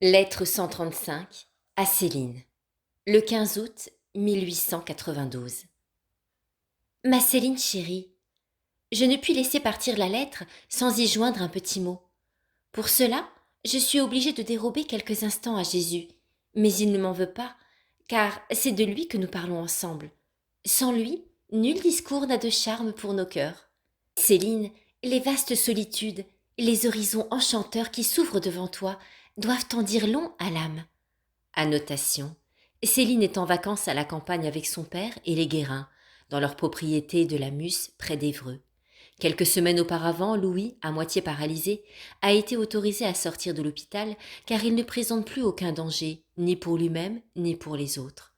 Lettre 135 à Céline. Le 15 août 1892. Ma Céline chérie, je ne puis laisser partir la lettre sans y joindre un petit mot. Pour cela, je suis obligée de dérober quelques instants à Jésus, mais il ne m'en veut pas, car c'est de lui que nous parlons ensemble. Sans lui, nul discours n'a de charme pour nos cœurs. Céline, les vastes solitudes, les horizons enchanteurs qui s'ouvrent devant toi doivent en dire long à l'âme. Annotation. Céline est en vacances à la campagne avec son père et les Guérins, dans leur propriété de la Musse, près d'Évreux. Quelques semaines auparavant, Louis, à moitié paralysé, a été autorisé à sortir de l'hôpital car il ne présente plus aucun danger, ni pour lui-même, ni pour les autres.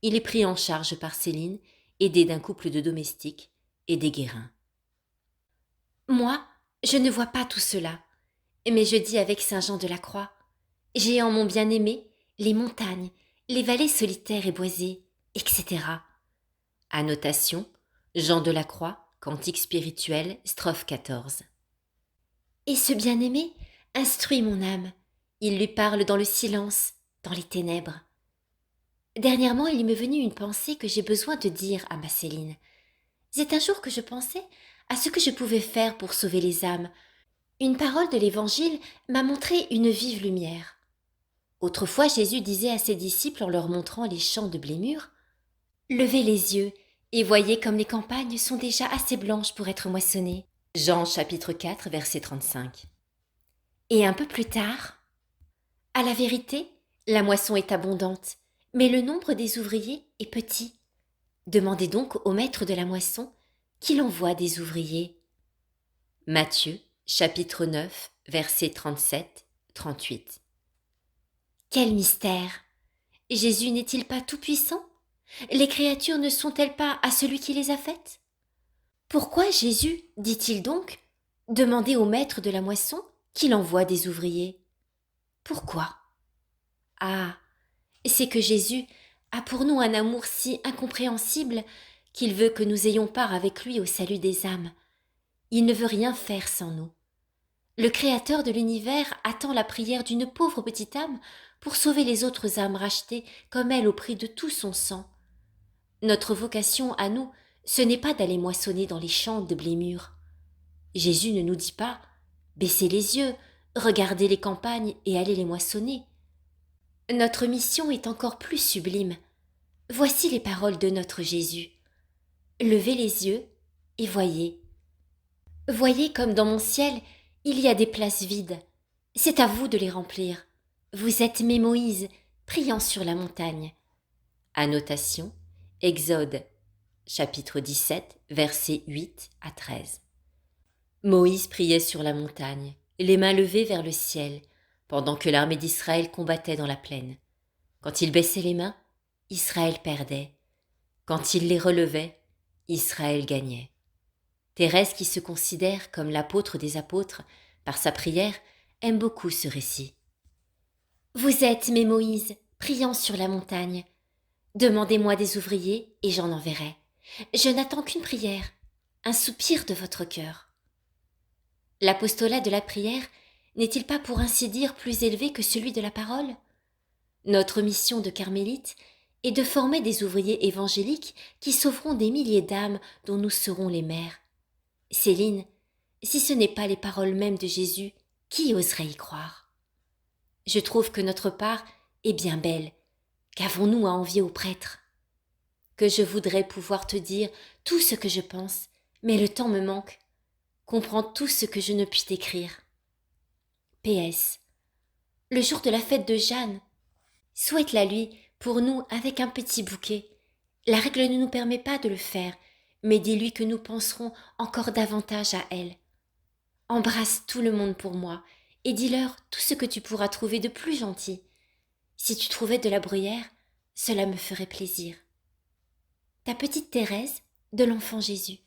Il est pris en charge par Céline, aidé d'un couple de domestiques et des Guérins. Moi, je ne vois pas tout cela, mais je dis avec saint Jean de la Croix, j'ai en mon bien-aimé les montagnes, les vallées solitaires et boisées, etc. Annotation, Jean de la Croix, Cantique spirituel, strophe 14. Et ce bien-aimé instruit mon âme, il lui parle dans le silence, dans les ténèbres. Dernièrement, il m'est venu une pensée que j'ai besoin de dire à ma Céline. C'est un jour que je pensais à ce que je pouvais faire pour sauver les âmes. Une parole de l'Évangile m'a montré une vive lumière. Autrefois, Jésus disait à ses disciples en leur montrant les champs de blé mûr, « Levez les yeux et voyez comme les campagnes sont déjà assez blanches pour être moissonnées. » Jean chapitre 4, verset 35. Et un peu plus tard, « À la vérité, la moisson est abondante, mais le nombre des ouvriers est petit. Demandez donc au maître de la moisson qu'il envoie des ouvriers. » Matthieu chapitre 9, verset 37-38. Quel mystère! Jésus n'est-il pas tout-puissant? Les créatures ne sont-elles pas à celui qui les a faites? Pourquoi Jésus, dit-il donc, demandez au maître de la moisson qu'il envoie des ouvriers? Pourquoi? Ah, c'est que Jésus a pour nous un amour si incompréhensible qu'il veut que nous ayons part avec lui au salut des âmes. Il ne veut rien faire sans nous. Le Créateur de l'univers attend la prière d'une pauvre petite âme pour sauver les autres âmes rachetées comme elle au prix de tout son sang. Notre vocation à nous, ce n'est pas d'aller moissonner dans les champs de blé mûr. Jésus ne nous dit pas « baissez les yeux, regardez les campagnes et allez les moissonner ». Notre mission est encore plus sublime. Voici les paroles de notre Jésus. Levez les yeux et voyez. Voyez comme dans mon ciel, il y a des places vides. C'est à vous de les remplir. Vous êtes mes Moïse, priant sur la montagne. Annotation, Exode, chapitre 17, versets 8 à 13. Moïse priait sur la montagne, les mains levées vers le ciel, pendant que l'armée d'Israël combattait dans la plaine. Quand il baissait les mains, Israël perdait. Quand il les relevait, Israël gagnait. Thérèse, qui se considère comme l'apôtre des apôtres par sa prière, aime beaucoup ce récit. Vous êtes mes Moïse, priant sur la montagne. Demandez-moi des ouvriers et j'en enverrai. Je n'attends qu'une prière, un soupir de votre cœur. L'apostolat de la prière n'est-il pas pour ainsi dire plus élevé que celui de la parole? Notre mission de carmélite est de former des ouvriers évangéliques qui sauveront des milliers d'âmes dont nous serons les mères. Céline, si ce n'est pas les paroles mêmes de Jésus, qui oserait y croire? Je trouve que notre part est bien belle. Qu'avons-nous à envier aux prêtres? Que je voudrais pouvoir te dire tout ce que je pense, mais le temps me manque. Comprends tout ce que je ne puis t'écrire. PS. Le jour de la fête de Jeanne, souhaite-la lui pour nous avec un petit bouquet. La règle ne nous permet pas de le faire, mais dis-lui que nous penserons encore davantage à elle. Embrasse tout le monde pour moi et dis-leur tout ce que tu pourras trouver de plus gentil. Si tu trouvais de la bruyère, cela me ferait plaisir. Ta petite Thérèse de l'Enfant Jésus.